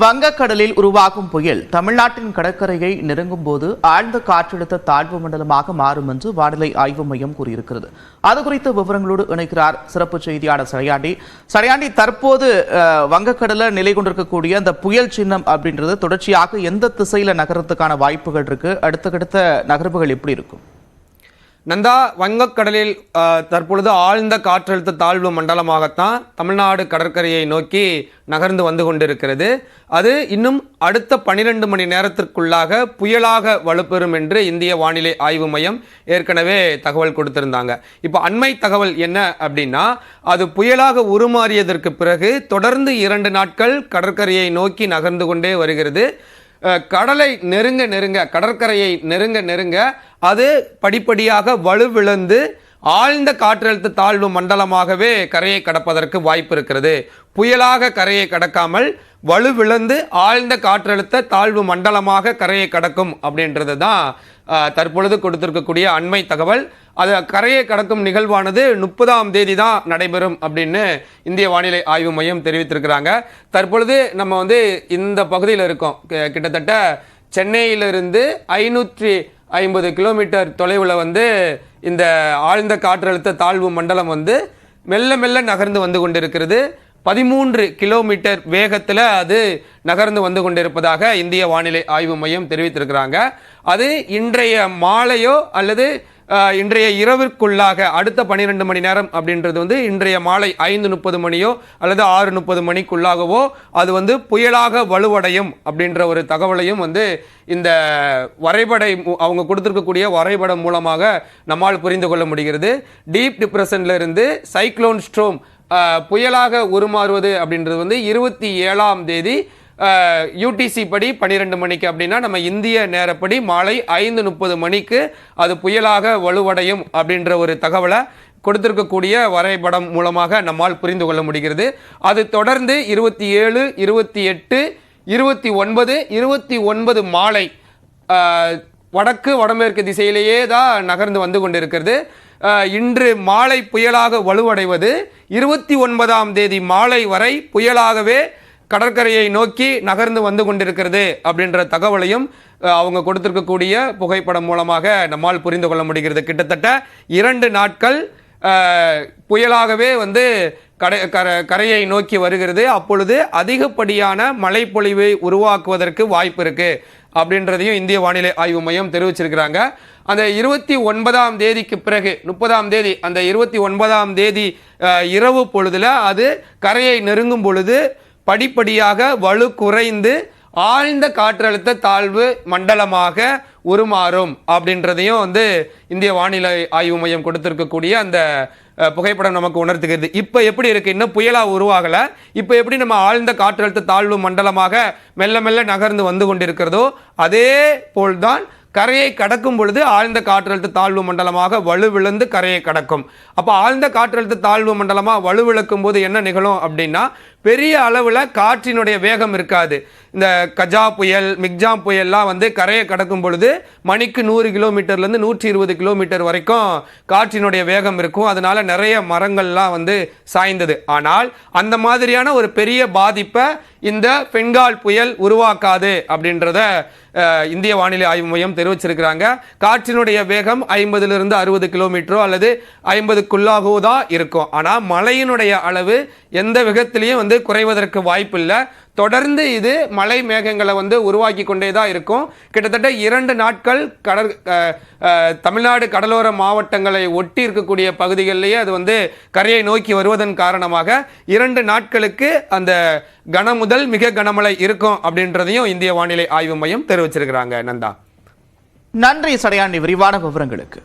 வங்கக்கடலில் உருவாகும் புயல் தமிழ்நாட்டின் கடற்கரையை நெருங்கும் போது ஆழ்ந்த காற்றழுத்த தாழ்வு மண்டலமாக மாறும் என்று வானிலை ஆய்வு மையம் கூறியிருக்கிறது. அது குறித்த விவரங்களோடு இணைக்கிறார் சிறப்பு செய்தியாளர் சடையாண்டி. தற்போது வங்கக்கடலில் நிலை கொண்டிருக்கக்கூடிய அந்த புயல் சின்னம் அப்படின்றது தொடர்ச்சியாக எந்த திசையில நகரத்துக்கான வாய்ப்புகள் இருக்கு? அடுத்தடுத்த நகர்வுகள் எப்படி இருக்கும்? நந்தா, வங்கக்கடலில் தற்பொழுது ஆழ்ந்த காற்றழுத்த தாழ்வு மண்டலமாகத்தான் தமிழ்நாடு கடற்கரையை நோக்கி நகர்ந்து வந்து கொண்டிருக்கிறது. அது இன்னும் அடுத்த 12 மணி நேரத்திற்குள்ளாக புயலாக வலுப்பெறும் என்று இந்திய வானிலை ஆய்வு மையம் ஏற்கனவே தகவல் கொடுத்திருந்தாங்க. இப்போ அண்மை தகவல் என்ன அப்படின்னா, அது புயலாக உருமாறியதற்கு பிறகு தொடர்ந்து 2 நாட்கள் கடற்கரையை நோக்கி நகர்ந்து கொண்டே வருகிறது. கடலை நெருங்க கடற்கரையை நெருங்க அது படிப்படியாக வலுவிழந்து ஆழ்ந்த காற்றழுத்த தாழ்வு மண்டலமாகவே கரையை கடப்பதற்கு வாய்ப்பு இருக்கிறது. புயலாக கரையை கடக்காமல் வலுவிழந்து ஆழ்ந்த காற்றழுத்த தாழ்வு மண்டலமாக கரையை கடக்கும் அப்படின்றது தான் தற்பொழுது கொடுத்திருக்கக்கூடிய அண்மை தகவல். அது கரையை கடக்கும் நிகழ்வானது 30ஆம் தேதி தான் நடைபெறும் அப்படின்னு இந்திய வானிலை ஆய்வு மையம் தெரிவித்திருக்கிறாங்க. தற்பொழுது நம்ம இந்த பகுதியில் இருக்கோம். கிட்டத்தட்ட சென்னையிலிருந்து 550 கிலோமீட்டர் தொலைவில் இந்த ஆழ்ந்த காற்றழுத்த தாழ்வு மண்டலம் மெல்ல மெல்ல நகர்ந்து வந்து கொண்டிருக்கிறது. 13 கிலோமீட்டர் வேகத்தில் அது நகர்ந்து வந்து கொண்டிருப்பதாக இந்திய வானிலை ஆய்வு மையம் தெரிவித்திருக்கிறாங்க. அது இன்றைய மாலையோ அல்லது இன்றைய இரவிற்குள்ளாக அடுத்த 12 மணி நேரம் அப்படின்றது இன்றைய மாலை 5:30 மணியோ அல்லது 6:30 மணிக்குள்ளாகவோ அது புயலாக வலுவடையும் அப்படின்ற ஒரு தகவலையும் இந்த வரைபடை அவங்க கொடுத்திருக்கக்கூடிய வரைபடம் மூலமாக நம்மால் புரிந்து கொள்ள முடிகிறது. டீப் டிப்ரெஷன்ல இருந்து சைக்ளோன் ஸ்ட்ரோம் புயலாக உருமாறுவது அப்படின்றது 27ஆம் தேதி யூடிசி படி 12 மணிக்கு அப்படின்னா நம்ம இந்திய நேரப்படி மாலை 5:30 மணிக்கு அது புயலாக வலுவடையும் அப்படின்ற ஒரு தகவலை கொடுத்திருக்கக்கூடிய வரைபடம் மூலமாக நம்மால் புரிந்து கொள்ள முடிகிறது. அது தொடர்ந்து 27, 28, 29, 29 மாலை வடக்கு வடமேற்கு திசையிலேயே தான் நகர்ந்து வந்து கொண்டிருக்கிறது. இன்று மாலை புயலாக வலுவடைவது 29ஆம் தேதி மாலை வரை புயலாகவே கடற்கரையை நோக்கி நகர்ந்து வந்து கொண்டிருக்கிறது அப்படின்ற தகவலையும் அவங்க கொடுத்திருக்கக்கூடிய புகைப்படம் மூலமாக நம்மால் புரிந்து கொள்ள முடிகிறது. கிட்டத்தட்ட 2 நாட்கள் புயலாகவே கரையை நோக்கி வருகிறது. அப்பொழுது அதிகப்படியான மழைப்பொழிவை உருவாக்குவதற்கு வாய்ப்பு இருக்கு அப்படின்றதையும் இந்திய வானிலை ஆய்வு மையம் தெரிவிச்சிருக்கிறாங்க. அந்த 29ஆம் தேதிக்கு பிறகு 30ஆம் தேதி அந்த 29ஆம் தேதி இரவு பொழுதுல அது கரையை நெருங்கும் பொழுது படிப்படியாக வலு குறைந்து ஆழ்ந்த காற்றழுத்த தாழ்வு மண்டலமாக உருமாறும் அப்படின்றதையும் இந்திய வானிலை ஆய்வு மையம் கொடுத்திருக்கக்கூடிய அந்த புகைப்படம் நமக்கு உணர்த்துகிறது. இப்போ எப்படி இருக்கு? இன்னும் புயலா உருவாகல. இப்போ எப்படி நம்ம ஆழ்ந்த காற்றழுத்த தாழ்வு மண்டலமாக மெல்ல மெல்ல நகர்ந்து வந்து கொண்டிருக்கிறதோ அதே போல்தான் கரையை கடக்கும் பொழுது ஆழ்ந்த காற்றழுத்த தாழ்வு மண்டலமாக வலுவிழந்து கரையை கடக்கும். அப்போ ஆழ்ந்த காற்றழுத்த தாழ்வு மண்டலமாக வலுவிழக்கும் போது என்ன நிகழும் அப்படின்னா, பெரிய அளவில் காற்றினுடைய வேகம் இருக்காது. இந்த கஜா புயல், மிக்ஜாம் புயல்லாம் கரையை கடக்கும் பொழுது மணிக்கு 100 கிலோமீட்டர்லேருந்து 120 கிலோமீட்டர் வரைக்கும் காற்றினுடைய வேகம் இருக்கும். அதனால நிறைய மரங்கள்லாம் சாய்ந்தது. ஆனால் அந்த மாதிரியான ஒரு பெரிய பாதிப்பை இந்த பெங்கால் புயல் உருவாக்காது அப்படின்றத இந்திய வானிலை ஆய்வு மையம் தெரிவிச்சிருக்கிறாங்க. காற்றினுடைய வேகம் 50லிருந்து 60 கிலோமீட்டரோ அல்லது 50க்குள்ளாகவோ தான் இருக்கும். ஆனால் மழையினுடைய அளவு எந்த விதத்திலையும் குறைவதற்கு வாய்ப்பு இல்லை. தொடர்ந்து இது மழை மேகங்களை உருவாக்கி கொண்டே தான் இருக்கும். கிட்டத்தட்ட 2 நாட்கள் தமிழ்நாடு கடலோர மாவட்டங்களை ஒட்டி இருக்கக்கூடிய பகுதிகளிலேயே அது கரையை நோக்கி வருவதன் காரணமாக 2 நாட்களுக்கு அந்த கன முதல் மிக கனமழை இருக்கும் அப்படின்றதையும் இந்திய வானிலை ஆய்வு மையம் தெரிவிச்சிருக்கிறாங்க. நந்தா, நன்றி சடையாண்டி விரிவான விவரங்களுக்கு.